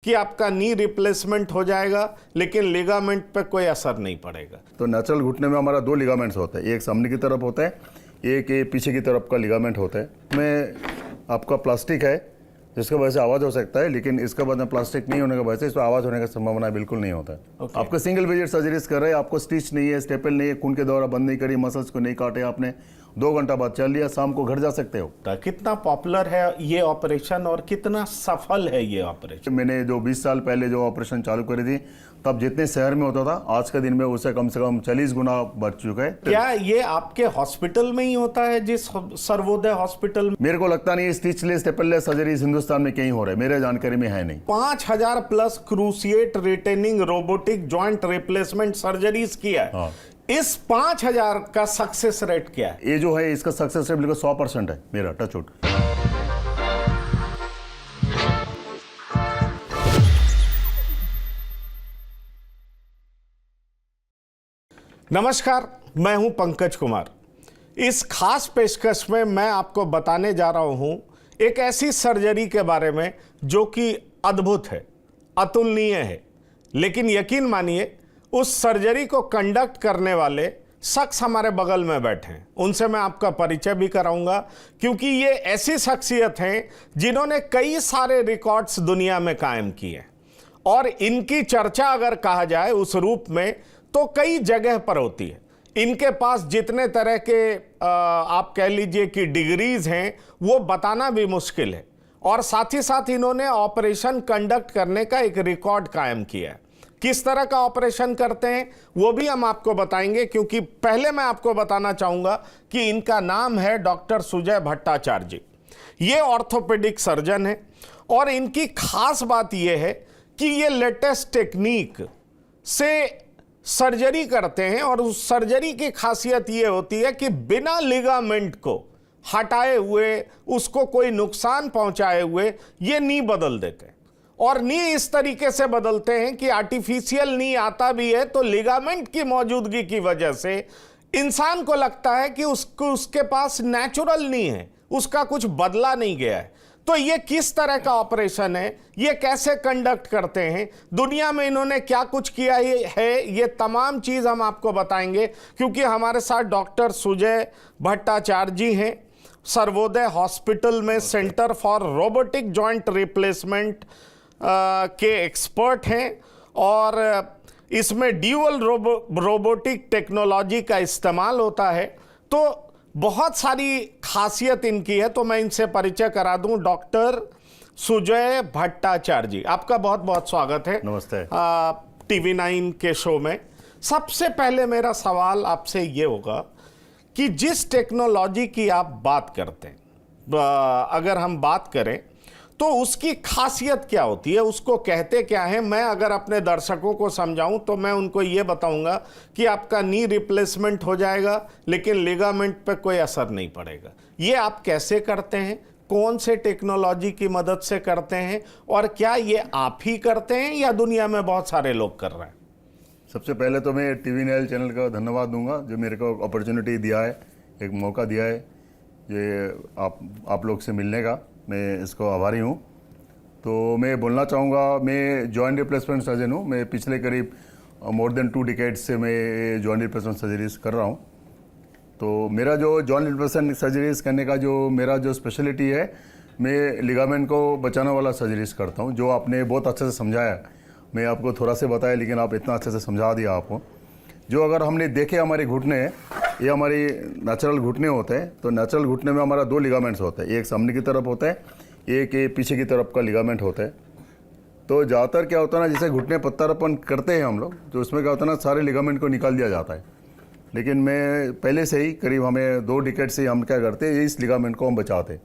कि आपका knee replacement हो जाएगा लेकिन लिगामेंट पे कोई असर नहीं पड़ेगा। तो नेचुरल घुटने में हमारा दो लिगामेंट्स होते हैं, एक सामने की तरफ होता है, एक ये पीछे की तरफ का लिगामेंट होता है। में आपका प्लास्टिक है जिसकी वजह से आवाज़ हो सकता है, लेकिन इसके बाद में प्लास्टिक नहीं होने की वजह से इसमें आवाज़ होने का संभावना बिल्कुल नहीं होता है। आपको सिंगल विजिट सर्जरीज कर रहे हैं, आपको स्टिच नहीं है, स्टेपल नहीं है, खून के दौरा बंद नहीं करी, मसल्स को नहीं काटे, आपने 2 घंटा बाद चल लिया, शाम को घर जा सकते हो। कितना पॉपुलर है ये ऑपरेशन और कितना सफल है ये ऑपरेशन? मैंने जो 20 साल पहले जो ऑपरेशन चालू करी थी, तब जितने शहर में होता था आज के दिन में उससे कम से कम 40 गुना बढ़ चुका है। क्या ये आपके हॉस्पिटल में ही होता है, जिस सर्वोदय हॉस्पिटल में? मेरे को लगता नहीं स्टिचलेस स्टेपललेस सर्जरीज हिंदुस्तान में कहीं हो रहा है, मेरे जानकारी में है नहीं। 5000 plus cruciate retaining robotic joint replacement surgeries किया है। हाँ। इस 5000 का सक्सेस रेट क्या है? ये जो है इसका सक्सेस रेट बिल्कुल 100% है मेरा, टच वुड। नमस्कार, मैं हूं पंकज कुमार। इस खास पेशकश में मैं आपको बताने जा रहा हूं एक ऐसी सर्जरी के बारे में जो कि अद्भुत है, अतुलनीय है। लेकिन यकीन मानिए उस सर्जरी को कंडक्ट करने वाले शख्स हमारे बगल में बैठे हैं, उनसे मैं आपका परिचय भी कराऊंगा, क्योंकि ये ऐसी शख्सियत हैं जिन्होंने कई सारे रिकॉर्ड्स दुनिया में कायम किए और इनकी चर्चा अगर कहा जाए उस रूप में तो कई जगह पर होती है। इनके पास जितने तरह के आप कह लीजिए कि डिग्रीज हैं वो बताना भी मुश्किल है, और साथ ही साथ इन्होंने ऑपरेशन कंडक्ट करने का एक रिकॉर्ड कायम किया है। किस तरह का ऑपरेशन करते हैं वो भी हम आपको बताएंगे, क्योंकि पहले मैं आपको बताना चाहूंगा कि इनका नाम है डॉक्टर सुजय भट्टाचार्य जी। ये ऑर्थोपेडिक सर्जन है और इनकी खास बात यह है कि ये लेटेस्ट टेक्निक से सर्जरी करते हैं, और उस सर्जरी की खासियत ये होती है कि बिना लिगामेंट को हटाए हुए, उसको कोई नुकसान पहुंचाए हुए ये नी बदल देते हैं। और नी इस तरीके से बदलते हैं कि आर्टिफिशियल नी आता भी है तो लिगामेंट की मौजूदगी की वजह से इंसान को लगता है कि उसके पास नेचुरल नी है, उसका कुछ बदला नहीं गया है। तो ये किस तरह का ऑपरेशन है, ये कैसे कंडक्ट करते हैं, दुनिया में इन्होंने क्या कुछ किया है, ये तमाम चीज हम आपको बताएंगे, क्योंकि हमारे साथ डॉक्टर सुजय भट्टाचार्य जी हैं, सर्वोदय हॉस्पिटल में centre for robotic joint replacement के एक्सपर्ट हैं, और इसमें ड्यूअल रोबोटिक टेक्नोलॉजी का इस्तेमाल होता है। तो बहुत सारी खासियत इनकी है, तो मैं इनसे परिचय करा दूं। डॉक्टर सुजय भट्टाचार्य जी, आपका बहुत बहुत स्वागत है। नमस्ते। टीवी 9 के शो में। सबसे पहले मेरा सवाल आपसे ये होगा कि जिस टेक्नोलॉजी की आप बात करते हैं, अगर हम बात करें तो उसकी खासियत क्या होती है, उसको कहते क्या है? मैं अगर अपने दर्शकों को समझाऊं तो मैं उनको ये बताऊंगा कि आपका नी रिप्लेसमेंट हो जाएगा लेकिन लिगामेंट पे कोई असर नहीं पड़ेगा। ये आप कैसे करते हैं, कौन से टेक्नोलॉजी की मदद से करते हैं, और क्या ये आप ही करते हैं या दुनिया में बहुत सारे लोग कर रहे हैं? सबसे पहले तो मैं टीवी 9 चैनल का धन्यवाद दूंगा जो मेरे को अपॉर्चुनिटी दिया है, एक मौका दिया है ये आप लोग से मिलने का, मैं इसको आभारी हूँ। तो मैं बोलना चाहूँगा, मैं जॉइंट रिप्लेसमेंट सर्जन हूँ। मैं पिछले करीब मोर देन 2 डिकेड्स से मैं जॉइंट रिप्लेसमेंट सर्जरीज कर रहा हूँ। तो मेरा जो जॉइंट रिप्लेसमेंट सर्जरीज करने का जो मेरा जो स्पेशलिटी है, मैं लिगामेंट को बचाने वाला सर्जरीज करता हूँ, जो आपने बहुत अच्छे से समझाया। मैं आपको थोड़ा से बताया लेकिन आप इतना अच्छे से समझा दिया आपको। जो अगर हमने देखे हमारे घुटने, ये हमारी नेचुरल घुटने होते हैं। तो नेचुरल घुटने में हमारा 2 लिगामेंट्स होते हैं, एक सामने की तरफ होता है, एक ये पीछे की तरफ का लिगामेंट होता है। तो ज़्यादातर क्या होता है ना, जैसे घुटने प्रत्यारोपण करते हैं हम लोग, तो उसमें क्या होता है ना, सारे लिगामेंट को निकाल दिया जाता है। लेकिन मैं पहले से ही करीब हमें 2 डिकेड से हम क्या करते हैं, इस लिगामेंट को हम बचाते हैं।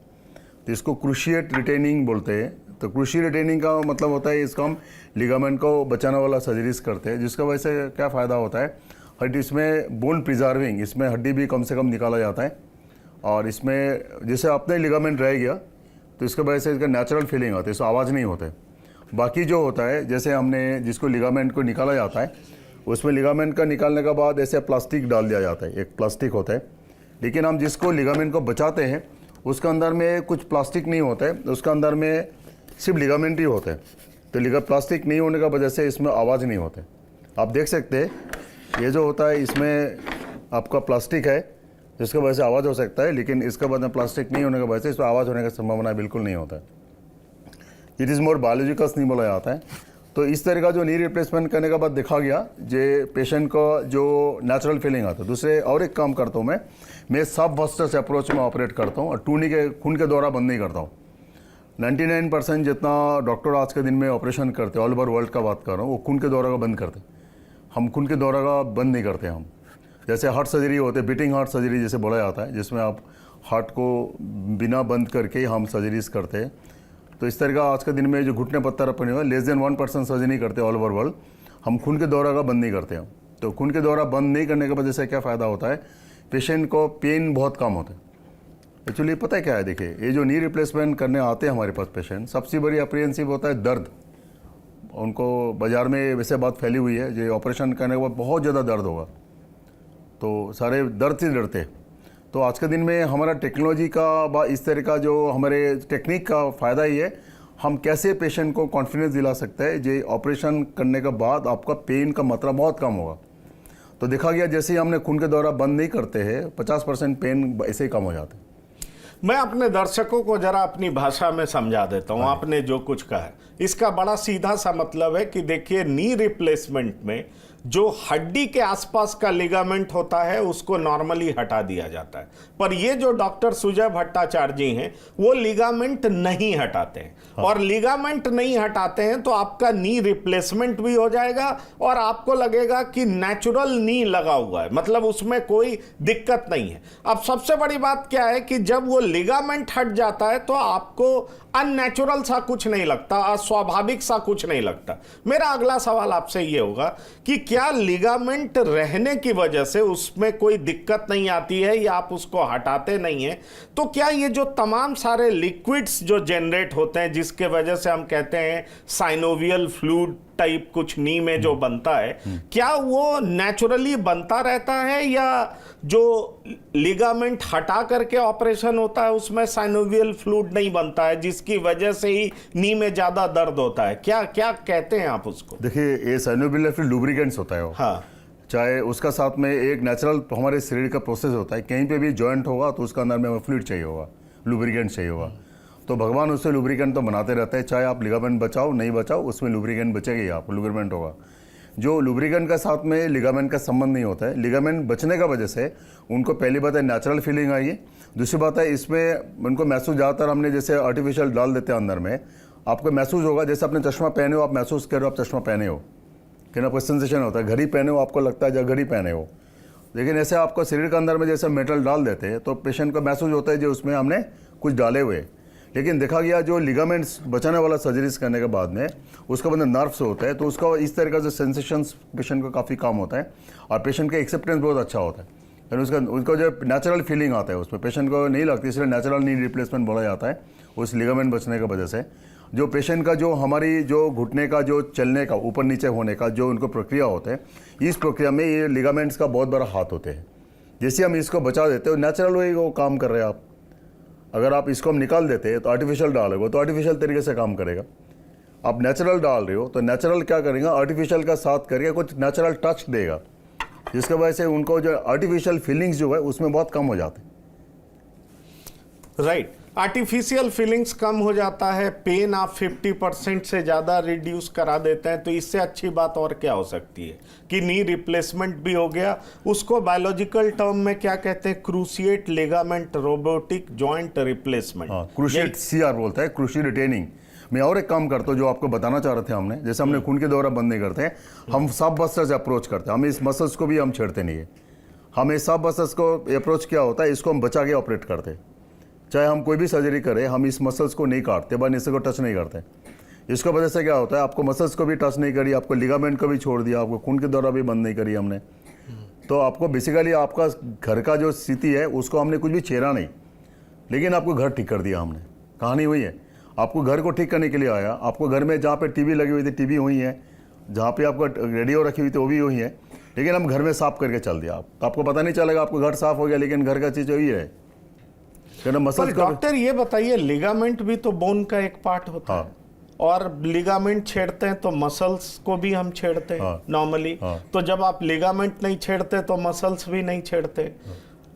तो इसको क्रूशिएट रिटेनिंग बोलते हैं। तो क्रूशिएट रिटेनिंग का मतलब होता है इसको हम लिगामेंट को बचाने वाला सर्जरीज करते हैं, जिसका वजह से क्या फ़ायदा होता है, हड्डी इसमें बोन प्रिजर्विंग, इसमें हड्डी भी कम से कम निकाला जाता है। और इसमें जैसे अपने लिगामेंट रह गया तो इसके वजह से इसका नेचुरल फीलिंग होती है, इसको आवाज़ नहीं होते। बाकी जो होता है, जैसे हमने जिसको लिगामेंट को निकाला जाता है, उसमें लिगामेंट का निकालने के बाद ऐसे प्लास्टिक डाल दिया जाता है, एक प्लास्टिक होता है। लेकिन हम जिसको लिगामेंट को बचाते हैं उसके अंदर में कुछ प्लास्टिक नहीं होता है, उसके अंदर में सिर्फ लिगामेंट ही होते हैं। तो प्लास्टिक नहीं होने का वजह से इसमें आवाज़ नहीं होते। आप देख सकते हैं ये जो होता है इसमें आपका प्लास्टिक है जिसकी वजह से आवाज़ हो सकता है, लेकिन इसके बाद में प्लास्टिक नहीं होने की वजह से इसमें आवाज़ होने का संभावना बिल्कुल नहीं होता है। इट इज़ मोर बायोलॉजिकल्स नहीं बोला जाता है। तो इस तरह का जो नी रिप्लेसमेंट करने के बाद देखा गया जे पेशेंट को जो नेचुरल फीलिंग आता है। दूसरे और एक काम करता हूँ मैं सब बस्टर्स अप्रोच में ऑपरेट करता हूँ और टूनी के खून के दौरा बंद नहीं करता हूँ। 99% जितना डॉक्टर आज के दिन में ऑपरेशन करते हैं ऑल ओवर वर्ल्ड का बात कर रहा हूँ, वो खून के दौरा का बंद करते। हम खून के दौरा का बंद नहीं करते। हम जैसे हार्ट सर्जरी होते हैं, बीटिंग हार्ट सर्जरी जैसे बोला जाता है, जिसमें आप हार्ट को बिना बंद करके हम सर्जरीज करते हैं। तो इस तरह का आज के दिन में जो घुटने पत्थर अपने हुए लेस देन 1% सर्जरी करते हैं ऑल ओवर वर्ल्ड। हम खून के दौरा का बंद नहीं करते हैं। तो खून के दौरा बंद नहीं करने की वजह से क्या फ़ायदा होता है, पेशेंट को पेन बहुत कम होता है। एक्चुअली पता है क्या है, देखिए ये जो नी रिप्लेसमेंट करने आते हैं हमारे पास पेशेंट, सबसे बड़ी अप्रीहेंसिव होता है दर्द। उनको बाज़ार में वैसे बात फैली हुई है जो ऑपरेशन करने के बाद बहुत ज़्यादा दर्द होगा, तो सारे दर्द से डरते। तो आज के दिन में हमारा टेक्नोलॉजी का इस तरह का जो हमारे टेक्निक का फ़ायदा ही है, हम कैसे पेशेंट को कॉन्फिडेंस दिला सकते हैं जो ऑपरेशन करने के बाद आपका पेन का मात्रा बहुत कम होगा। तो देखा गया जैसे ही हमने खून के दौरा बंद नहीं करते हैं 50% पेन ऐसे ही कम हो जाते हैं। मैं अपने दर्शकों को जरा अपनी भाषा में समझा देता हूं। आपने जो कुछ कहा है इसका बड़ा सीधा सा मतलब है कि देखिए नी रिप्लेसमेंट में जो हड्डी के आसपास का लिगामेंट होता है उसको नॉर्मली हटा दिया जाता है, पर ये जो डॉक्टर सुजय भट्टाचार्य जी हैं वो लिगामेंट नहीं हटाते हैं। हाँ। और लिगामेंट नहीं हटाते हैं तो आपका नी रिप्लेसमेंट भी हो जाएगा और आपको लगेगा कि नेचुरल नी लगा हुआ है, मतलब उसमें कोई दिक्कत नहीं है। अब सबसे बड़ी बात क्या है कि जब वो लिगामेंट हट जाता है तो आपको अननेचुरल सा कुछ नहीं लगता, अस्वाभाविक सा कुछ नहीं लगता। मेरा अगला सवाल आपसे ये होगा कि क्या लिगामेंट रहने की वजह से उसमें कोई दिक्कत नहीं आती है या आप उसको हटाते नहीं हैं, तो क्या ये जो तमाम सारे लिक्विड्स जो जनरेट होते हैं जिसके वजह से हम कहते हैं साइनोवियल फ्लूइड टाइप कुछ नी में जो बनता है, क्या वो नेचुरली बनता रहता है या जो लिगामेंट हटा करके ऑपरेशन होता है उसमें साइनोवियल फ्लूइड नहीं बनता है जिसकी वजह से ही नी में ज्यादा दर्द होता है? क्या क्या कहते हैं आप उसको? देखिए ये साइनोवियल फ्लूइड लुब्रिकेंट्स होता है वो। हाँ। चाहे उसका साथ में एक नेचुरल हमारे शरीर का प्रोसेस होता है, कहीं पे भी जॉइंट होगा तो उसका अंदर में हमें फ्लूइड चाहिए होगा, लुब्रिकेंट चाहिए होगा। तो भगवान उससे लुब्रिकेंट तो बनाते रहते हैं, चाहे आप लिगामेंट बचाओ नहीं बचाओ उसमें लुब्रिकेंट बचेगा ही, आप लुब्रिकेंट होगा। जो लुब्रिकेंट का साथ में लिगामेंट का संबंध नहीं होता है, लिगामेंट बचने का वजह से उनको पहली बात है नेचुरल फीलिंग आई है। दूसरी बात है इसमें उनको महसूस ज़्यादातर हमने जैसे आर्टिफिशियल डाल देते हैं अंदर में, आपको महसूस होगा जैसे अपने चश्मा पहने हो, आप महसूस कर रहे हो आप चश्मा पहने हो, लेकिन आपको सेंसेशन होता है घड़ी पहने हो आपको लगता है जब घड़ी पहने हो। लेकिन ऐसे आपको शरीर के अंदर में जैसे मेटल डाल देते हैं तो पेशेंट को महसूस होता है जो उसमें हमने कुछ डाले हुए। लेकिन देखा गया जो लिगामेंट्स बचाने वाला सर्जरीज करने के बाद में उसका बंदा नर्व्स होता है तो उसका इस तरह का जो सेंसेशंस पेशेंट को काफ़ी कम होता है और पेशेंट का एक्सेप्टेंस बहुत अच्छा होता है, यानी उसका जो नेचुरल फीलिंग आता है उसमें पेशेंट को नहीं लगती, इसलिए नेचुरल नी रिप्लेसमेंट बोला जाता है उस लिगामेंट बचने की वजह से। जो पेशेंट का जो हमारी जो घुटने का जो चलने का ऊपर नीचे होने का जो उनको प्रक्रिया होता है, इस प्रक्रिया में ये लिगामेंट्स का बहुत बड़ा हाथ होते हैं। जैसे हम इसको बचा देते हो नेचुरल वही वो काम कर रहे हैं आप। अगर आप इसको हम निकाल देते हैं तो आर्टिफिशियल डालोगे तो आर्टिफिशियल तरीके से काम करेगा। आप नेचुरल डाल रहे हो तो नेचुरल क्या करेगा, आर्टिफिशियल का साथ करके कुछ नेचुरल टच देगा, जिसकी वजह से उनको जो आर्टिफिशियल फीलिंग्स जो है उसमें बहुत कम हो जाते हैं। राइट, आर्टिफिशियल फीलिंग्स कम हो जाता है, पेन आप 50% से ज़्यादा रिड्यूस करा देते हैं, तो इससे अच्छी बात और क्या हो सकती है कि नी रिप्लेसमेंट भी हो गया। उसको बायोलॉजिकल टर्म में क्या कहते हैं, cruciate ligament robotic joint replacement. Cruciate CR बोलता है, क्रूशिएट रिटेनिंग। मैं और एक काम करता हूँ जो आपको बताना चाह रहे थे हमने, जैसे हमने खून के दौरा बंद नहीं करते हैं, हम सब बस्टर्स अप्रोच करते हैं, हम इस मसल्स को भी हम छेड़ते नहीं है। हम इस सब बस्टर्स को अप्रोच क्या होता है, इसको हम बचा के ऑपरेट करते हैं। चाहे हम कोई भी सर्जरी करें हम इस मसल्स को नहीं काटते, बस इसे को टच नहीं करते। इसको वजह से क्या होता है, आपको मसल्स को भी टच नहीं करी, आपको लिगामेंट को भी छोड़ दिया, आपको खून के दौरा भी बंद नहीं करी हमने, तो आपको बेसिकली आपका घर का जो स्थिति है उसको हमने कुछ भी छेड़ा नहीं, लेकिन आपको घर ठीक कर दिया हमने। कहानी हुई है, आपको घर को ठीक करने के लिए आया, आपको घर में जहाँ पे टीवी लगी हुई थी टीवी हुई है, जहाँ पे आपको रेडियो रखी हुई थी वो भी हुई है, लेकिन हम घर में साफ करके चल दिया। तो आपको पता नहीं चलेगा आपको घर साफ हो गया, लेकिन घर का चीज़ वही है। डॉक्टर ये बताइए, लिगामेंट भी तो बोन का एक पार्ट होता है। और लिगामेंट छेड़ते हैं तो मसल्स को भी हम छेड़ते हैं हाँ। नॉर्मली। हाँ। तो जब आप लिगामेंट नहीं छेड़ते तो मसल्स भी नहीं छेड़ते।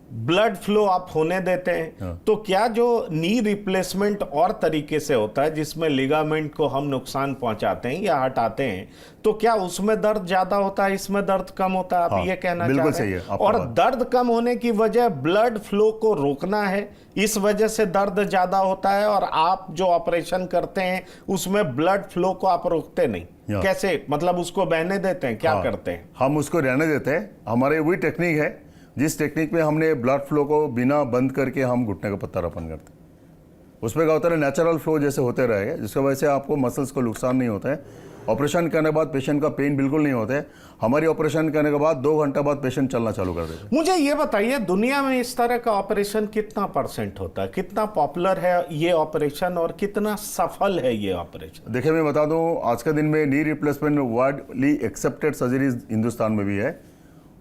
ब्लड फ्लो आप होने देते हैं। हाँ। तो क्या जो नी रिप्लेसमेंट और तरीके से होता है जिसमें लिगामेंट को हम नुकसान पहुंचाते हैं या हटाते हैं, तो क्या उसमें दर्द ज्यादा होता है, इसमें दर्द कम होता है? आप हाँ, ये कहना बिल्कुल चाह रहे सही हैं? है आपका और बात। दर्द कम होने की वजह ब्लड फ्लो को रोकना है, इस वजह से दर्द ज्यादा होता है, और आप जो ऑपरेशन करते हैं उसमें ब्लड फ्लो को आप रोकते नहीं। या। कैसे, मतलब उसको बहने देते हैं, क्या हाँ, करते हैं? हम उसको रहने देते हैं। हमारे वही टेक्निक है जिस टेक्निक में हमने ब्लड फ्लो को बिना बंद करके हम घुटने का प्रत्यारोपण करते हैं। उसमें क्या होता है, नेचुरल फ्लो जैसे होते रहेगा, जिसकी वजह से आपको मसल्स को नुकसान नहीं होता है। ऑपरेशन करने के बाद पेशेंट का पेन बिल्कुल नहीं होता है। हमारी ऑपरेशन करने के बाद 2 घंटे बाद पेशेंट चलना चालू कर देते हैं। मुझे ये बताइए, दुनिया में इस तरह का ऑपरेशन कितना % होता है, कितना पॉपुलर है ये ऑपरेशन और कितना सफल है ये ऑपरेशन? देखिए, मैं बता दूं, आज के दिन में knee replacement widely accepted surgeries Hindustan में भी है,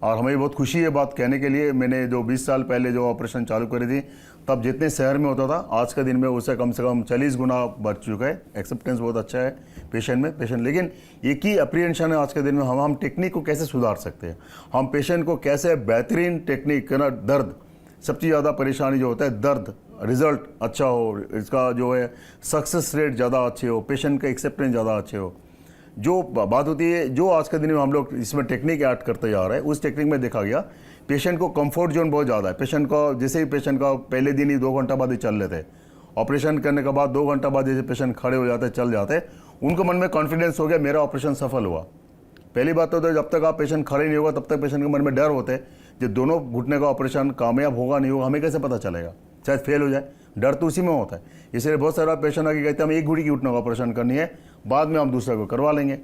और हमें बहुत खुशी है बात कहने के लिए। मैंने जो 20 साल पहले जो ऑपरेशन चालू करी थी, तब जितने शहर में होता था, आज के दिन में उससे कम से कम 40 गुना बढ़ चुका है। एक्सेप्टेंस बहुत अच्छा है पेशेंट। लेकिन एक ही अप्रीहेंशन है आज के दिन में, हम टेक्निक को कैसे सुधार सकते हैं, हम पेशेंट को कैसे बेहतरीन टेक्निक ना, दर्द सबसे ज़्यादा परेशानी जो होता है, दर्द रिजल्ट अच्छा हो, इसका जो है सक्सेस रेट ज़्यादा अच्छे हो, पेशेंट का एक्सेप्टेंस ज़्यादा अच्छे हो। जो बात होती है, जो आज के दिन में हम लोग इसमें टेक्निक ऐड करते जा रहे हैं, उस टेक्निक में देखा गया पेशेंट को कंफर्ट जोन बहुत ज़्यादा है। पेशेंट को जैसे ही पेशेंट का पहले दिन ही 2 घंटा बाद ही चल लेते हैं, ऑपरेशन करने के बाद 2 घंटा बाद जैसे पेशेंट खड़े हो जाते हैं, चल जाते हैं, उनको मन में कॉन्फिडेंस हो गया मेरा ऑपरेशन सफल हुआ। पहली बात तो जब तक आप पेशेंट खड़े नहीं होगा तब तक पेशेंट के मन में डर होते हैं, जो दोनों घुटने का ऑपरेशन कामयाब होगा नहीं होगा हमें कैसे पता चलेगा, शायद फेल हो जाए, डर तो उसी में होता है। इसलिए बहुत सारा पेशेंट आके कहते हैं हम एक घुटी की घुटने का ऑपरेशन करनी है, बाद में हम दूसरे को करवा लेंगे।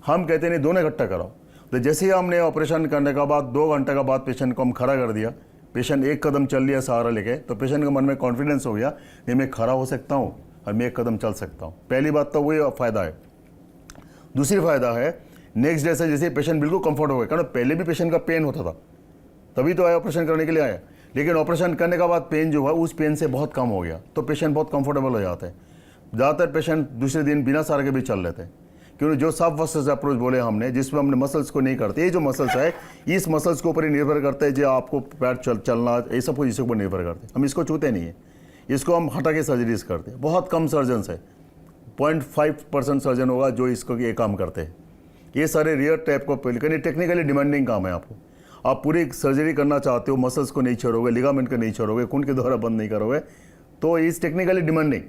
हम कहते नहीं, दोनों इकट्ठा कराओ। तो जैसे ही हमने ऑपरेशन करने के बाद 2 घंटे के बाद पेशेंट को हम खड़ा कर दिया, पेशेंट एक कदम चल लिया सहारा लेके, तो पेशेंट के मन में कॉन्फिडेंस हो गया, नहीं मैं खड़ा हो सकता हूँ और मैं एक कदम चल सकता हूँ। पहली बात तो वही फ़ायदा है। दूसरी फ़ायदा है, नेक्स्ट डे से जैसे पेशेंट बिल्कुल कंफर्ट हो गया, कारण पहले भी पेशेंट का पेन होता था, तभी तो आया ऑपरेशन करने के लिए आया, लेकिन ऑपरेशन करने के बाद पेन जो है उस पेन से बहुत कम हो गया, तो पेशेंट बहुत कंफर्टेबल हो जाता है। ज़्यादातर पेशेंट दूसरे दिन बिना सहारे के भी चल लेते हैं, क्योंकि जो सब वर्सेस अप्रोच बोले हमने, जिसमें हमने मसल्स को नहीं करते, ये जो मसल्स है इस मसल्स के ऊपर ही निर्भर करते हैं, जो आपको पैर चलना ये सब कुछ इसके ऊपर निर्भर करते हैं। हम इसको छूते नहीं है, इसको हम हटा के सर्जरीज करते हैं। बहुत कम सर्जन है, 0.5% सर्जन होगा जो इसको ये काम करते हैं। ये सारे रियर टाइप को टेक्निकली डिमांडिंग काम है। आप पूरी सर्जरी करना चाहते हो, मसल्स को नहीं छोड़ोगे, लिगामेंट को नहीं छोड़ोगे, खून के द्वारा बंद नहीं करोगे, तो इस टेक्निकली डिमांडिंग,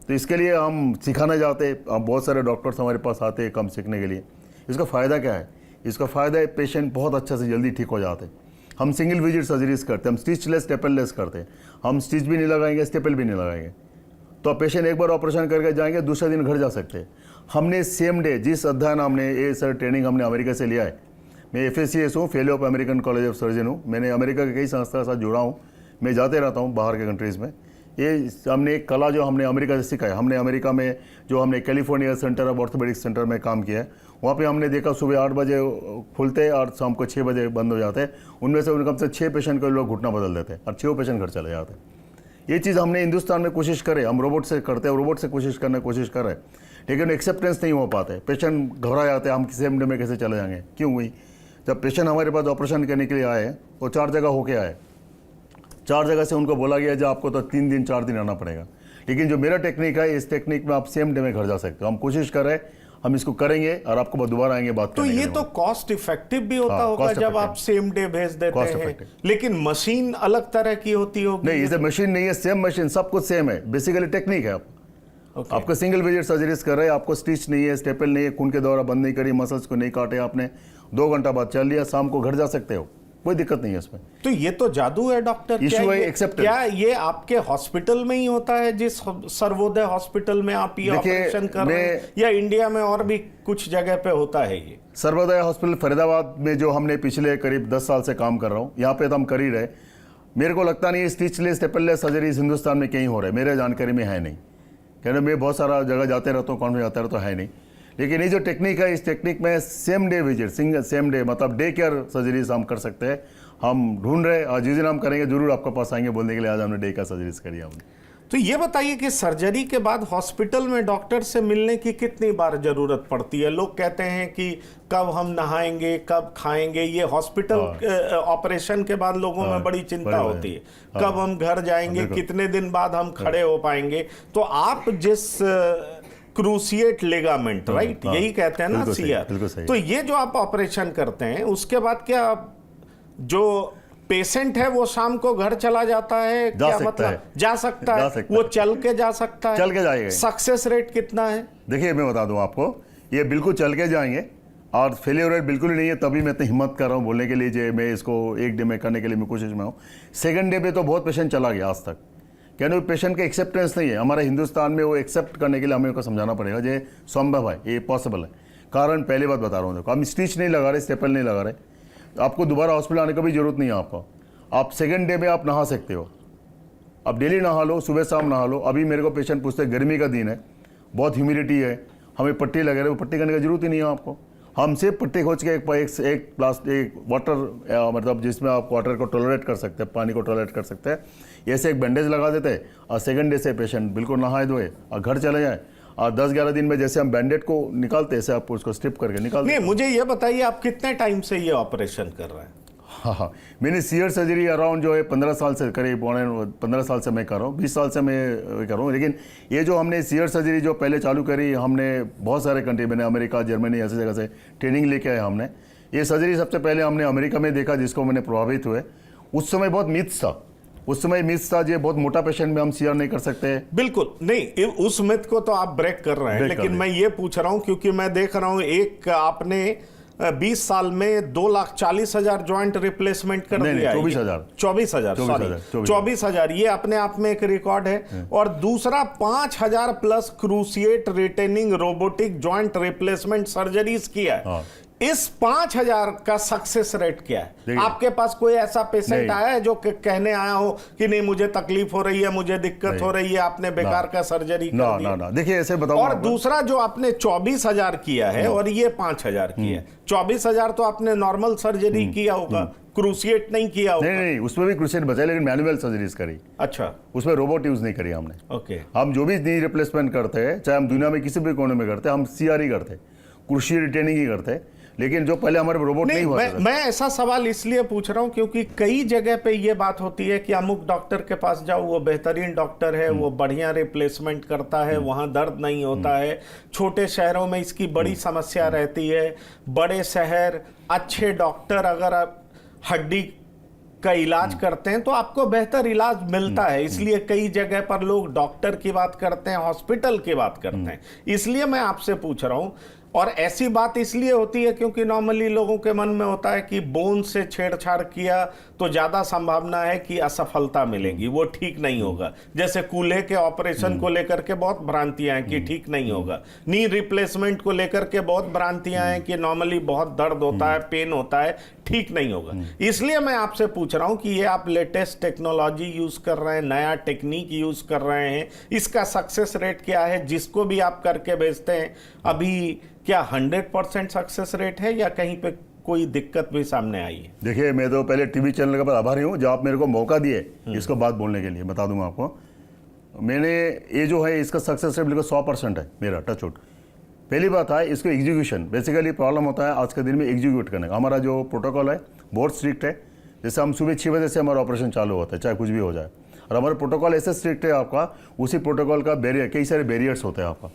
तो इसके लिए हम सिखाने जाते हैं। अब बहुत सारे डॉक्टर्स हमारे पास आते हैं काम सीखने के लिए। इसका फ़ायदा क्या है? इसका फ़ायदा है पेशेंट बहुत अच्छा से जल्दी ठीक हो जाते हैं। हम सिंगल विजिट सर्जरीज करते हैं, हम स्टिचलेस स्टेपललेस करते हैं, हम स्टिच भी नहीं लगाएंगे, स्टेपल भी नहीं लगाएंगे, तो पेशेंट एक बार ऑपरेशन करके जाएंगे, दूसरे दिन घर जा सकते हैं। हमने सेम डे जिस अध्ययन हमने ये सर ट्रेनिंग हमने अमेरिका से लिया है, मैं FACS हूँ, fellow of American college of surgeon हूँ, मैंने अमेरिका के कई संस्था के साथ जुड़ा हूँ, मैं जाते रहता हूँ बाहर के कंट्रीज़ में। ये हमने एक कला जो हमने अमेरिका से सीखा है, हमने अमेरिका में जो हमने California centre of orthopaedic centre में काम किया है, वहाँ पे हमने देखा सुबह 8 बजे खुलते हैं और शाम को 6 बजे बंद हो जाते हैं। उनमें से कम से 6 पेशेंट को लोग घुटना बदल देते हैं और 6 पेशेंट घर चले जाते हैं। ये चीज़ हमने हिंदुस्तान में कोशिश करे, हम रोबोट से करते हैं, रोबोट से कोशिश कर रहे हैं, लेकिन एक्सेप्टेंस नहीं हो पाते, पेशेंट घबरा जाते हैं, हम सेम डे में कैसे चले जाएंगे। क्यों हुई? जब पेशेंट हमारे पास ऑपरेशन करने के लिए आए तो 4 जगह होके आए, 4 जगह से उनको बोला गया जो आपको तो 3 दिन 4 दिन आना पड़ेगा, लेकिन जो मेरा टेक्निक है इस टेक्निक में आप सेम डे में घर जा सकते हो। हम कोशिश कर रहे हैं, हम इसको करेंगे और आपको दोबारा आएंगे बात तो करने के ये लिए। तो कॉस्ट इफेक्टिव भी होता हाँ, होगा cost जब आप effective। सेम डे भेज देते Cost हैं, effective। लेकिन मशीन अलग तरह की होती होगी। नहीं, इसे मशीन नहीं है, सेम मशीन, सब कुछ सेम है, बेसिकली टेक्निक है। Okay। आपको सिंगल विजिट सर्जरीज कर रहे हैं, आपको स्टिच नहीं है, स्टेपल नहीं है, खून के द्वारा बंद नहीं करी, मसल्स को नहीं काटे आपने, 2 घंटा बाद चल लिया, शाम को घर जा सकते हो, कोई दिक्कत नहीं है इसमें। तो ये तो जादू है डॉक्टर। Issue है acceptance। क्या ये आपके हॉस्पिटल में ही होता है, जिस सर्वोदय हॉस्पिटल में आप ये देखिए, ऑपरेशन कर रहे हैं, या इंडिया में और भी कुछ जगह पे होता है ये? सर्वोदय हॉस्पिटल फरीदाबाद में जो हमने पिछले करीब 10 साल से काम कर रहा हूँ, यहाँ पे तो हम कर ही रहे। मेरे को लगता नहीं स्टिचलेस स्टेपललेस सर्जरीज हिंदुस्तान में कहीं हो रहे, मेरे जानकारी में है नहीं, क्योंकि मैं बहुत सारा जगह जाते रहता हूँ, कॉन्फ्रेंस जाते रहता हूँ, है नहीं। लेकिन ये जो टेक्निक है, इस टेक्निक में same day visit, single same day मतलब डे केयर सर्जरीज हम कर सकते हैं। हम ढूंढ रहे और जिस दिन हम करेंगे जरूर आपके पास आएंगे बोलने के लिए आज हमने डे केयर सर्जरीज करी हमने। तो ये बताइए कि सर्जरी के बाद हॉस्पिटल में डॉक्टर से मिलने की कितनी बार जरूरत पड़ती है? लोग कहते हैं कि कब हम नहाएंगे, कब खाएंगे, ये हॉस्पिटल ऑपरेशन के बाद लोगों में बड़ी चिंता होती है। कब हम घर जाएंगे, कितने दिन बाद हम खड़े हो पाएंगे। तो आप जिस क्रूसिएट लिगामेंट, राइट, यही कहते हैं ना, सीआर, तो ये जो आप ऑपरेशन करते हैं उसके बाद क्या जो पेशेंट है वो शाम को घर चला जाता है? क्या मतलब जा सकता है? वो चल के जा सकता है? चल के जाएगा। सक्सेस रेट कितना है? देखिए मैं बता दूं आपको, ये बिल्कुल चल के जाएंगे और फेलियर रेट बिल्कुल ही नहीं है। तभी मैं इतनी हिम्मत कर रहा हूँ बोलने के लिए जो मैं इसको एक डे में करने के लिए मैं कोशिश में हूँ। सेकंड डे पे तो बहुत पेशेंट चला गया आज तक, क्योंकि पेशेंट का एक्सेप्टेंस नहीं है हमारे हिंदुस्तान में। वो एक्सेप्ट करने के लिए हमें उनको समझाना पड़ेगा जो संभव है, ये पॉसिबल है। कारण पहली बात बता रहा हूँ, देखो हम स्टिच नहीं लगा रहे, स्टेपल नहीं लगा रहे, आपको दोबारा हॉस्पिटल आने का भी जरूरत नहीं है आपको। आप सेकंड डे में आप नहा सकते हो, आप डेली नहा लो, सुबह शाम नहा लो। अभी मेरे को पेशेंट पूछते हैं गर्मी का दिन है, बहुत ह्यूमिडिटी है, हमें पट्टी लगे रहे, वो पट्टी करने की जरूरत ही नहीं है आपको। हम सिर्फ पट्टी खोज के एक वाटर मतलब जिसमें आप वाटर को टॉलरेट कर सकते हैं, पानी को टॉलरेट कर सकते हैं, ऐसे एक बैंडेज लगा देते हैं और सेकंड डे से पेशेंट बिल्कुल नहाए धोए और घर चले जाए। और 10-11 दिन में जैसे हम बैंडेज को निकालते हैं, ऐसे आप उसको स्ट्रिप करके निकालते हैं। नहीं, मुझे ये बताइए आप कितने टाइम से ये ऑपरेशन कर रहे हैं? हाँ, मैंने सीयर सर्जरी अराउंड जो है 15 साल से करीब 15 साल से मैं कर रहा हूँ, 20 साल से मैं कर रहा हूँ। लेकिन ये जो हमने सीयर सर्जरी जो पहले चालू करी, हमने बहुत सारे कंट्री मैंने अमेरिका, जर्मनी, ऐसी जगह से ट्रेनिंग लेके आए हमने। ये सर्जरी सबसे पहले हमने अमेरिका में देखा, जिसको मैंने प्रभावित हुए। उस समय बहुत मिथ्स था, उस समय मिथ्स था जो बहुत मोटा पेशेंट में हम सीआर नहीं कर सकते। बिल्कुल नहीं, उस मिथ को तो आप ब्रेक कर रहे हैं, लेकिन मैं ये पूछ रहा हूं क्योंकि मैं देख रहा हूं एक आपने 20 साल में 2,40,000 ज्वाइंट रिप्लेसमेंट कर दिया है। 24,000 ये अपने आप में एक रिकॉर्ड है। और दूसरा 5,000 plus cruciate retaining robotic joint replacement surgeries किया है। इस 5,000 का सक्सेस रेट क्या है? आपके पास कोई ऐसा पेशेंट आया है जो कहने आया हो कि नहीं मुझे तकलीफ हो रही है, मुझे दिक्कत हो रही है, आपने बेकार का सर्जरी कर दिया? ना, देखिए ऐसे बताओ। और दूसरा जो आपने 24,000 किया है और ये 5,000 किया है, 24,000 तो आपने नॉर्मल सर्जरी किया होगा, क्रूसिएट नहीं किया होगा। नहीं, उसमें भी क्रूसिएट बचा, लेकिन मैनुअल सर्जरीज करी। अच्छा, उसमें रोबोट यूज नहीं करी हमने। ओके, हम जो भी नी रिप्लेसमेंट करते हैं, चाहे हम दुनिया में किसी भी कोने में करते हैं, हम सीआर ही करते हैं, क्रूसिएट रिटेनिंग ही करते हैं। लेकिन जो पहले हमारे रोबोट नहीं हुआ था। मैं ऐसा सवाल इसलिए पूछ रहा हूं क्योंकि कई जगह पे ये बात होती है कि अमुक डॉक्टर के पास जाओ, वो बेहतरीन डॉक्टर है, वो बढ़िया रिप्लेसमेंट करता है, वहां दर्द नहीं होता है। छोटे शहरों में इसकी बड़ी समस्या रहती है। बड़े शहर अच्छे डॉक्टर अगर हड्डी का इलाज करते हैं तो आपको बेहतर इलाज मिलता है। इसलिए कई जगह पर लोग डॉक्टर की बात करते हैं, हॉस्पिटल की बात करते हैं। इसलिए मैं आपसे पूछ रहा हूं। और ऐसी बात इसलिए होती है क्योंकि नॉर्मली लोगों के मन में होता है कि बोन से छेड़छाड़ किया तो ज्यादा संभावना है कि असफलता मिलेगी, वो ठीक नहीं होगा। जैसे कूल्हे के ऑपरेशन को लेकर के बहुत भ्रांतियां हैं कि ठीक नहीं होगा। नी रिप्लेसमेंट को लेकर के बहुत भ्रांतियां हैं कि नॉर्मली बहुत दर्द होता है, पेन होता है, ठीक नहीं होगा। इसलिए मैं आपसे पूछ रहा हूं कि ये आप लेटेस्ट टेक्नोलॉजी यूज कर रहे हैं, नया टेक्निक यूज कर रहे हैं, इसका सक्सेस रेट क्या है? जिसको भी आप करके भेजते हैं अभी क्या 100% सक्सेस रेट है या कहीं पे कोई दिक्कत भी सामने आई है? देखिए, मैं तो पहले टीवी चैनल का आभारी हूँ जो आप मेरे को मौका दिए इसको बात बोलने के लिए। बता दूंगा आपको, मैंने ये जो है इसका सक्सेस रेट बिल्कुल 100% है मेरा, टचवुड। पहली बात है इसको एग्जीक्यूशन, बेसिकली प्रॉब्लम होता है आज के दिन में एग्जीक्यूट करने का। हमारा जो प्रोटोकॉल है बहुत स्ट्रिक्ट है। जैसे हम सुबह 6 बजे से हमारा ऑपरेशन चालू होता है, चाहे कुछ भी हो जाए। और हमारा प्रोटोकॉल ऐसे स्ट्रिक्ट है आपका, उसी प्रोटोकॉल का बैरियर, कई सारे बैरियर्स होते हैं आपका।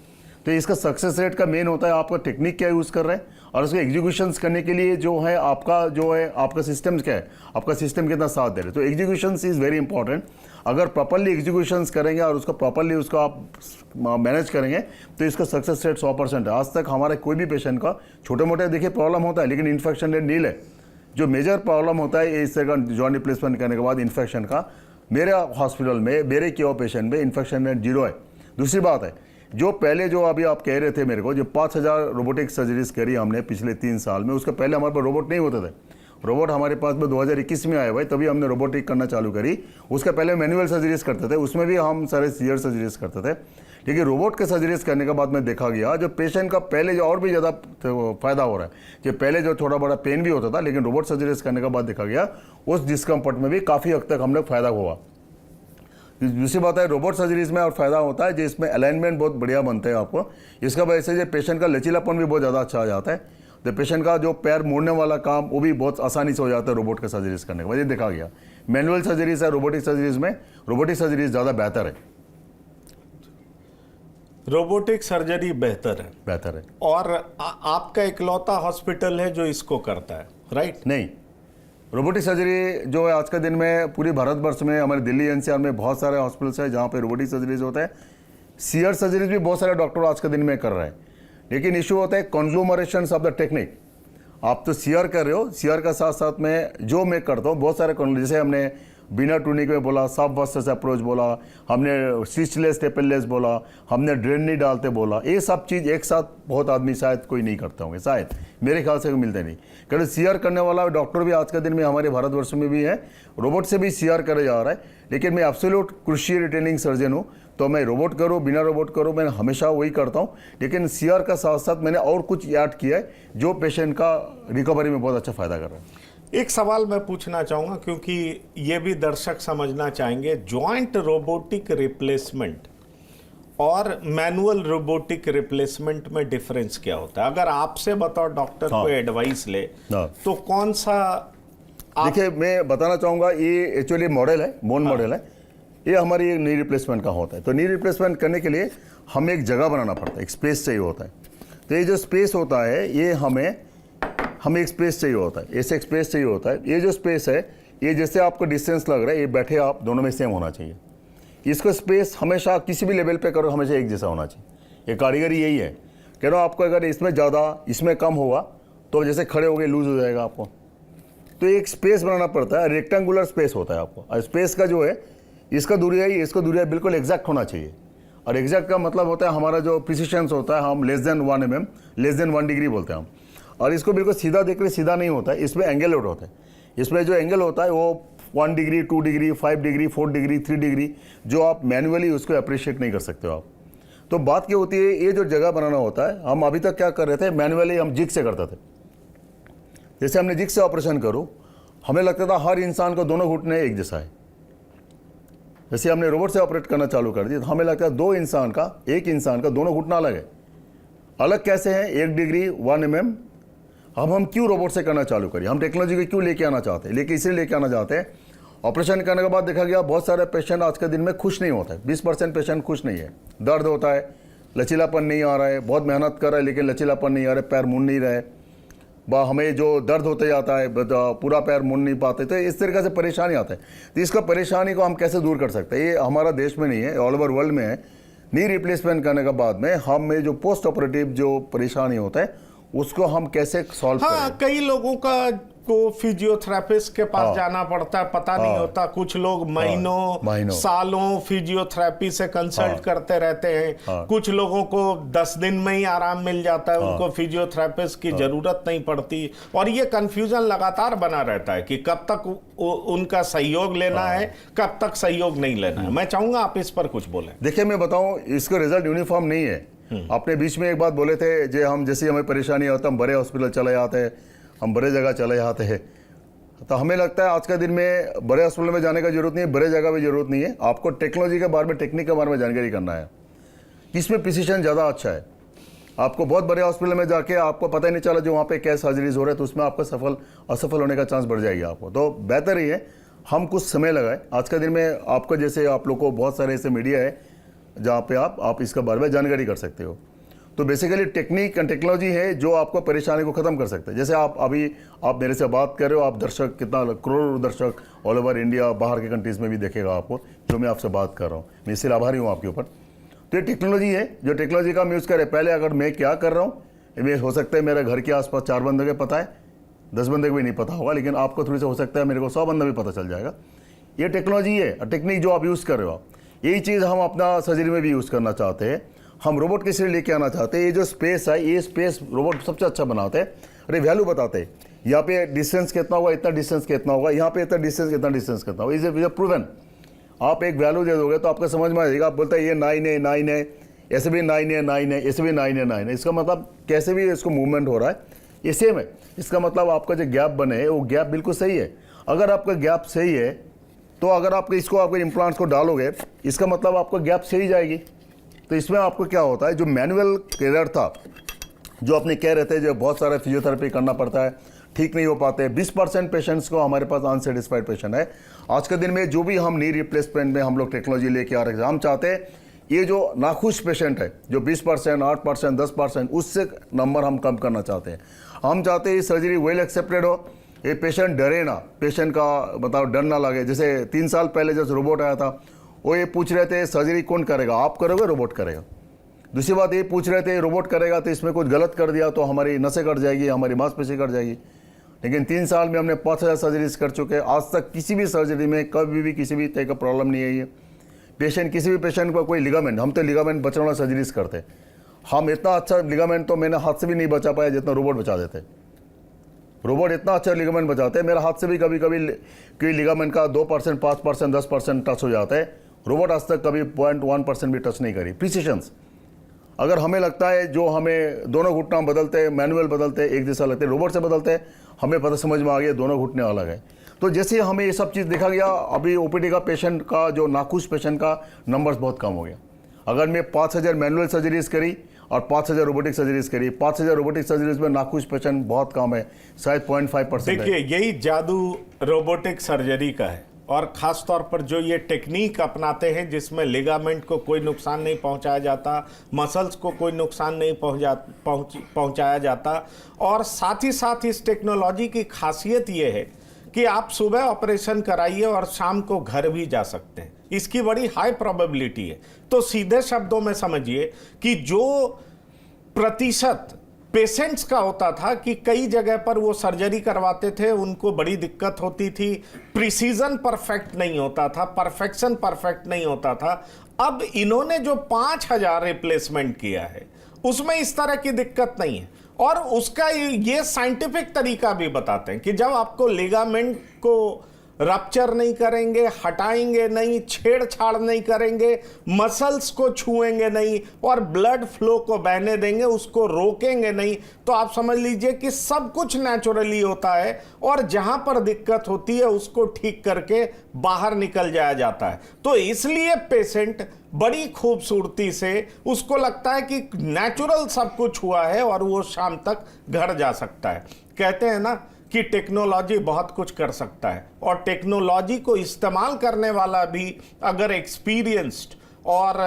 तो इसका सक्सेस रेट का मेन होता है आपका टेक्निक क्या यूज़ कर रहे हैं और उसके एग्जीक्यूशंस करने के लिए जो है आपका सिस्टम्स क्या है, आपका सिस्टम कितना साथ दे रहे हैं। तो एग्जीक्यूशंस इज़ वेरी इंपॉर्टेंट। अगर प्रॉपरली एग्जीक्यूशंस करेंगे और उसको प्रॉपरली उसको आप मैनेज करेंगे तो इसका सक्सेस रेट 100% है। आज तक हमारे कोई भी पेशेंट का छोटे मोटे देखिए प्रॉब्लम होता है, लेकिन इन्फेक्शन रेट नील है। जो मेजर प्रॉब्लम होता है इस तरह का जॉइंट रिप्लेसमेंट करने के बाद इन्फेक्शन का, मेरे हॉस्पिटल में मेरे क्योर पेशेंट में इन्फेक्शन रेट 0 है। दूसरी बात है, जो पहले जो अभी आप कह रहे थे मेरे को, जो 5,000 रोबोटिक सर्जरीज करी हमने पिछले 3 साल में, उसके पहले हमारे पास रोबोट नहीं होते थे। रोबोट हमारे पास में 2021 में आए भाई, तभी हमने रोबोटिक करना चालू करी। उसके पहले मैनुअल सर्जरीज करते थे, उसमें भी हम सारे सीयर सर्जरीज करते थे। लेकिन रोबोट के सर्जरीज करने के बाद में देखा गया जो पेशेंट का पहले जो और भी ज़्यादा फायदा हो रहा है, कि पहले जो थोड़ा बड़ा पेन भी होता था, लेकिन रोबोट सर्जरीज करने के बाद देखा गया उस डिस्कम्फर्ट में भी काफ़ी हद तक हम लोग फायदा हुआ। दूसरी बात है रोबोट सर्जरीज में और फायदा होता है जिसमें अलाइनमेंट बहुत बढ़िया बनते हैं आपको। इसका वजह से जो पेशेंट का लचीलापन भी बहुत ज़्यादा अच्छा आ जाता है, तो पेशेंट का जो पैर मोड़ने वाला काम वो भी बहुत आसानी से हो जाता है रोबोट का सर्जरीज करने के बाद। ये देखा गया मैनुअल सर्जरीज है रोबोटिक सर्जरीज में, रोबोटिक सर्जरीज ज़्यादा बेहतर है। रोबोटिक सर्जरी बेहतर है और आपका इकलौता हॉस्पिटल है जो इसको करता है, राइट? नहीं, रोबोटिक सर्जरी जो है आज के दिन में पूरी भारतवर्ष में हमारे दिल्ली एनसीआर में बहुत सारे हॉस्पिटल्स हैं जहाँ पे रोबोटिक सर्जरीज होता है। सीआर सर्जरीज भी बहुत सारे डॉक्टर आज के दिन में कर रहे हैं, लेकिन इशू होता है कॉन्ग्लोमरेशन ऑफ द टेक्निक। आप तो सीआर कर रहे हो, सीआर का साथ साथ में जो मैं करता हूँ बहुत सारे जैसे हमने बिना टूनिक में बोला, सब वस्टर्स अप्रोच बोला, हमने स्टिचलेस टेपललेस बोला, हमने ड्रेन नहीं डालते बोला, ये सब चीज़ एक साथ बहुत आदमी शायद कोई नहीं करते होंगे, शायद मेरे ख्याल से मिलते नहीं। क्योंकि सीआर करने वाला डॉक्टर भी आज के दिन में हमारे भारतवर्ष में भी है, रोबोट से भी सीआर करे जा रहा है। लेकिन मैं एब्सोल्यूट क्रूशियल रिटेनिंग सर्जन हूँ, तो मैं रोबोट करूँ बिना रोबोट करूँ मैं हमेशा वही करता हूँ। लेकिन सीआर का साथ साथ मैंने और कुछ ऐड किया है जो पेशेंट का रिकवरी में बहुत अच्छा फ़ायदा कर रहा है। एक सवाल मैं पूछना चाहूँगा क्योंकि ये भी दर्शक समझना चाहेंगे, जॉइंट रोबोटिक रिप्लेसमेंट और मैनुअल रोबोटिक रिप्लेसमेंट में डिफरेंस क्या होता है? अगर आपसे बताओ डॉक्टर को एडवाइस ले तो कौन सा? देखिए मैं बताना चाहूँगा, ये एक्चुअली मॉडल है, बोन मॉडल है, ये हमारी एक नी रिप्लेसमेंट का होता है। तो नी रिप्लेसमेंट करने के लिए हमें एक जगह बनाना पड़ता है, एक स्पेस चाहिए होता है। तो ये जो स्पेस होता है ये हमें एक स्पेस चाहिए होता है, ऐसे एक स्पेस चाहिए होता है। ये जो स्पेस है ये जैसे आपको डिस्टेंस लग रहा है, ये बैठे आप दोनों में सेम होना चाहिए। इसका स्पेस हमेशा किसी भी लेवल पे करो हमेशा एक जैसा होना चाहिए। ये कारीगरी यही है, कह रहा हूँ आपको अगर इसमें ज़्यादा इसमें कम होगा तो जैसे खड़े हो गए लूज हो जाएगा आपको। तो एक स्पेस बनाना पड़ता है, रेक्टेंगुलर स्पेस होता है आपको, और स्पेस का जो है इसका दूरिया ही इसका दूरिया बिल्कुल एग्जैक्ट होना चाहिए। और एग्जैक्ट का मतलब होता है हमारा जो प्रिसिशंस होता है, हम less than 1 mm, less than 1 degree बोलते हैं हम। और इसको बिल्कुल सीधा देख रहे, सीधा नहीं होता है, इसमें एंगल आउट होता है। इसमें जो एंगल होता है वो 1 degree, 2 degree, 5 degree, 4 degree, 3 degree, जो आप मैन्युअली उसको अप्रिशिएट नहीं कर सकते हो आप। तो बात क्या होती है, ये जो जगह बनाना होता है, हम अभी तक क्या कर रहे थे, मैन्युअली हम जिग से करते थे। जैसे हमने जिग से ऑपरेशन करो, हमें लगता था हर इंसान को दोनों घुटने एक जैसा है। जैसे हमने रोबोट से ऑपरेट करना चालू कर दिया तो हमें लगता है एक इंसान का दोनों घुटना अलग है। अलग कैसे हैं? 1 डिग्री, 1 mm। अब हम क्यों रोबोट से करना चालू करिए? हम टेक्नोलॉजी को क्यों लेके आना चाहते हैं? लेकिन इसलिए लेके आना चाहते हैं, ऑपरेशन करने के बाद देखा गया बहुत सारे पेशेंट आज के दिन में खुश नहीं होता है। 20% पेशेंट खुश नहीं है, दर्द होता है, लचीलापन नहीं आ रहा है, बहुत मेहनत कर रहा है लेकिन लचीलापन नहीं आ रहा है, पैर मुड़ नहीं रहे, हमें जो दर्द होते जाता है, पूरा पैर मुड़ नहीं पाते, तो इस तरीके से परेशानी आता है। तो इसका परेशानी को हम कैसे दूर कर सकते हैं? ये हमारा देश में नहीं है, ऑल ओवर वर्ल्ड में है। नी रिप्लेसमेंट करने के बाद में हमें जो पोस्ट ऑपरेटिव जो परेशानी होता है उसको हम कैसे सॉल्व करें? कई लोगों को फिजियोथेरेपिस्ट के पास जाना पड़ता है, पता नहीं होता। कुछ लोग महीनों सालों फिजियोथेरेपी से कंसल्ट करते रहते हैं। कुछ लोगों को 10 दिन में ही आराम मिल जाता है, उनको फिजियोथेरेपिस्ट की जरूरत नहीं पड़ती। और ये कंफ्यूजन लगातार बना रहता है कि कब तक उनका सहयोग लेना है, कब तक सहयोग नहीं लेना है। मैं चाहूंगा आप इस पर कुछ बोलें। देखिए मैं बताऊं, इसका रिजल्ट यूनिफॉर्म नहीं है। आपने बीच में एक बात बोले थे, जो हम जैसे हमें परेशानी होता है हम बड़े हॉस्पिटल चले जाते हैं, हम बड़े जगह चले जाते हैं। तो हमें लगता है आज के दिन में बड़े हॉस्पिटल में जाने का जरूरत नहीं है, बड़े जगह भी जरूरत नहीं है। आपको टेक्नोलॉजी के बारे में, टेक्निक के बारे में जानकारी करना है, इसमें प्रिसिशन ज़्यादा अच्छा है। आपको बहुत बड़े हॉस्पिटल में जाके आपको पता ही नहीं चला जो वहाँ पे क्या सर्जरीज हो रहे हैं, तो उसमें आपका असफल होने का चांस बढ़ जाएगी आपको। तो बेहतर ही है हम कुछ समय लगाए। आज के दिन में आपको जैसे आप लोग को बहुत सारे ऐसे मीडिया है जहाँ पे आप इसके बारे में जानकारी कर सकते हो। तो बेसिकली टेक्निक एंड टेक्नोलॉजी है जो आपको परेशानी को ख़त्म कर सकते हैं। जैसे आप मेरे से बात कर रहे हो, आप दर्शक कितना करोड़ों दर्शक ऑल ओवर इंडिया, बाहर के कंट्रीज़ में भी देखेगा आपको जो मैं आपसे बात कर रहा हूँ। मैं इसलिए आभारी हूँ आपके ऊपर। तो ये टेक्नोलॉजी है जो टेक्नोलॉजी का हम यूज़ करें। पहले अगर मैं क्या कर रहा हूँ, ये हो सकता है मेरे घर के आसपास 4 बंदे के पता है, 10 बंदे को भी नहीं पता होगा, लेकिन आपको थोड़ी सा हो सकता है मेरे को 100 बंदा भी पता चल जाएगा। ये टेक्नोलॉजी है, टेक्निक जो आप यूज़ कर रहे हो आप, यही चीज़ हम अपना सर्जरी में भी यूज़ करना चाहते हैं। हम रोबोट किस लिए लेके आना चाहते हैं? ये जो स्पेस है, ये स्पेस रोबोट सबसे अच्छा बनाते हैं। अरे वैल्यू बताते हैं, यहाँ पे डिस्टेंस कितना होगा, इतना डिस्टेंस कितना होगा, यहाँ पे इतना डिस्टेंस कितना होगा, इज प्रूवन। आप एक वैल्यू दे दोगे तो आपको समझ में आ जाएगा। आप बोलते हैं ये 9 है, ऐसे भी 9 है, ऐसे भी 9 है। इसका मतलब कैसे भी इसको मूवमेंट हो रहा है ये सेम है। इसका मतलब आपका जो गैप बने है वो गैप बिल्कुल सही है। अगर आपका गैप सही है तो अगर आप इसको आपके इम्प्लांट्स को डालोगे, इसका मतलब आपको गैप सही जाएगी। तो इसमें आपको क्या होता है, जो मैनुअल केयर था, जो अपने कह रहे थे, जो बहुत सारा फिजियोथेरेपी करना पड़ता है, ठीक नहीं हो पाते। 20% पेशेंट्स को हमारे पास अनसेटिस्फाइड पेशेंट है। आज के दिन में जो भी हम नी रिप्लेसमेंट में हम लोग टेक्नोलॉजी लेके आ रहे हैं, हम चाहते हैं ये जो नाखुश पेशेंट है, जो 20%, 8%, 10%, उससे नंबर हम कम करना चाहते हैं। हम चाहते हैं ये सर्जरी वेल एक्सेप्टेड हो, ये पेशेंट डरे ना, पेशेंट का मतलब डर ना लगे। जैसे 3 साल पहले जब रोबोट आया था, वो ये पूछ रहे थे सर्जरी कौन करेगा, आप करोगे रोबोट करेगा। दूसरी बात ये पूछ रहे थे रोबोट करेगा तो इसमें कुछ गलत कर दिया तो हमारी नसें कट जाएगी, हमारी मांसपेशी कट जाएगी। लेकिन 3 साल में हमने 5000 सर्जरीज कर चुके हैं। आज तक किसी भी सर्जरी में कभी भी किसी भी तरह का प्रॉब्लम नहीं है। ये पेशेंट, किसी भी पेशेंट को कोई लिगामेंट, हम तो लिगामेंट बचाने वाला सर्जरीज करते हैं। हम इतना अच्छा लिगामेंट तो मैंने हाथ से भी नहीं बचा पाया जितना रोबोट बचा देते। रोबोट इतना अच्छा लिगामेंट बचाते हैं, मेरा हाथ से भी कभी कभी कोई लिगामेंट का 2%, 5%, 10% टच हो जाता है। रोबोट आज तक कभी 0.1% भी टच नहीं करी। प्रिसिशंस, अगर हमें लगता है जो हमें दोनों घुटना बदलते हैं, मैनुअल बदलते हैं, एक जैसा लगते हैं, रोबोट से बदलते हैं, हमें पता समझ में आ गया दोनों घुटने अलग है। तो जैसे हमें ये सब चीज़ देखा गया, अभी ओपीडी का पेशेंट का, जो नाखुश पेशेंट का नंबर्स बहुत कम हो गया। अगर मैं 5000 मैनुअल सर्जरीज करी और 5000 रोबोटिक सर्जरीज करी, 5000 रोबोटिक सर्जरीज में नाखुश पेशेंट बहुत कम है, शायद 0.5% है। देखिए, यही जादू रोबोटिक सर्जरी का है, और ख़ास तौर पर जो ये टेक्निक अपनाते हैं जिसमें लिगामेंट को कोई नुकसान नहीं पहुंचाया जाता, मसल्स को कोई नुकसान नहीं पहुंचाया जाता, और साथ ही साथ इस टेक्नोलॉजी की खासियत ये है कि आप सुबह ऑपरेशन कराइए और शाम को घर भी जा सकते हैं। इसकी बड़ी हाई प्रोबेबिलिटी है। तो सीधे शब्दों में समझिए कि जो प्रतिशत पेशेंट्स का होता था कि कई जगह पर वो सर्जरी करवाते थे, उनको बड़ी दिक्कत होती थी, प्रिसीजन परफेक्ट नहीं होता था, परफेक्शन परफेक्ट नहीं होता था। अब इन्होंने जो 5000 रिप्लेसमेंट किया है उसमें इस तरह की दिक्कत नहीं है। और उसका ये साइंटिफिक तरीका भी बताते हैं कि जब आपको लिगामेंट को रप्चर नहीं करेंगे, हटाएंगे नहीं, छेड़छाड़ नहीं करेंगे, मसल्स को छुएंगे नहीं और ब्लड फ्लो को बहने देंगे, उसको रोकेंगे नहीं, तो आप समझ लीजिए कि सब कुछ नेचुरली होता है और जहां पर दिक्कत होती है उसको ठीक करके बाहर निकल जाया जाता है। तो इसलिए पेशेंट बड़ी खूबसूरती से, उसको लगता है कि नेचुरल सब कुछ हुआ है और वो शाम तक घर जा सकता है। कहते हैं ना कि टेक्नोलॉजी बहुत कुछ कर सकता है, और टेक्नोलॉजी को इस्तेमाल करने वाला भी अगर एक्सपीरियंस्ड और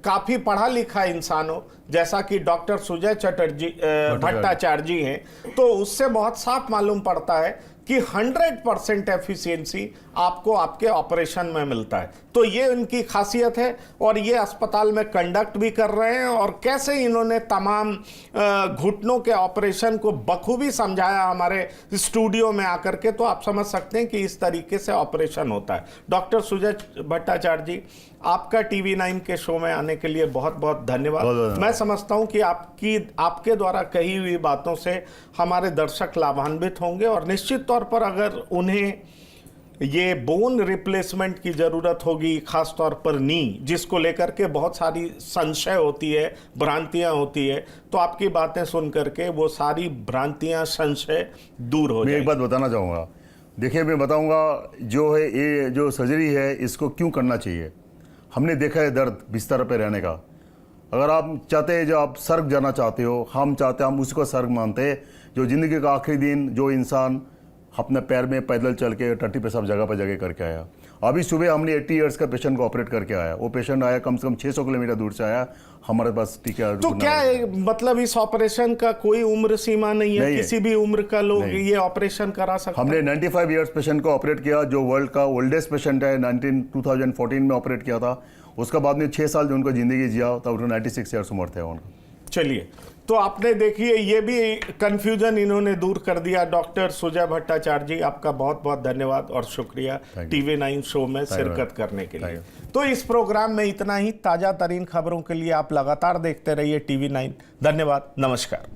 काफ़ी पढ़ा लिखा इंसान हो, जैसा कि डॉक्टर सुजय भट्टाचार्य जी हैं, तो उससे बहुत साफ मालूम पड़ता है कि 100% एफिशिएंसी आपको आपके ऑपरेशन में मिलता है। तो ये उनकी खासियत है, और ये अस्पताल में कंडक्ट भी कर रहे हैं। और कैसे इन्होंने तमाम घुटनों के ऑपरेशन को बखूबी समझाया हमारे स्टूडियो में आकर के, तो आप समझ सकते हैं कि इस तरीके से ऑपरेशन होता है। डॉक्टर सुजय भट्टाचार्य जी, आपका TV9 के शो में आने के लिए बहुत बहुत धन्यवाद। मैं समझता हूं कि आपके द्वारा कही हुई बातों से हमारे दर्शक लाभान्वित होंगे, और निश्चित तौर पर अगर उन्हें ये बोन रिप्लेसमेंट की ज़रूरत होगी, ख़ास तौर पर नी, जिसको लेकर के बहुत सारी संशय होती है, भ्रांतियां होती है, तो आपकी बातें सुन करके वो सारी भ्रांतियां, संशय दूर हो मैं जाएगी। एक बात बताना चाहूँगा। देखिए, मैं बताऊँगा जो है ये जो सर्जरी है इसको क्यों करना चाहिए। हमने देखा है दर्द बिस्तर पे रहने का। अगर आप चाहते हैं, जो आप स्वर्ग जाना चाहते हो, हम चाहते हैं, हम उसको स्वर्ग मानते हैं। जो ज़िंदगी का आखिरी दिन जो इंसान अपने पैर में पैदल चल के टट्टी पे सब जगह पर जगह करके आया। अभी सुबह हमने 80 ईयर्स का पेशेंट को ऑपरेट करके आया। वो पेशेंट आया कम से कम 600 किलोमीटर दूर से आया हमारे पास टीका। तो क्या है, मतलब इस ऑपरेशन का कोई उम्र सीमा नहीं है? किसी भी उम्र का लोग ये ऑपरेशन करा सकते हैं? हमने 95 ईयर्स पेशेंट को ऑपरेट किया, जो वर्ल्ड का ओल्डेस्ट पेशेंट है। 2014 में ऑपरेट किया था। उसका बाद में 6 साल जो उनको ज़िंदगी जिया, तब 96 ईयर्स उम्र थे उनका। चलिए, तो आपने देखिए ये भी कंफ्यूजन इन्होंने दूर कर दिया। डॉक्टर सुजय भट्टाचार्य जी, आपका बहुत बहुत धन्यवाद और शुक्रिया TV9 शो में शिरकत करने के लिए। तो इस प्रोग्राम में इतना ही। ताज़ा तरीन खबरों के लिए आप लगातार देखते रहिए TV9। धन्यवाद, नमस्कार।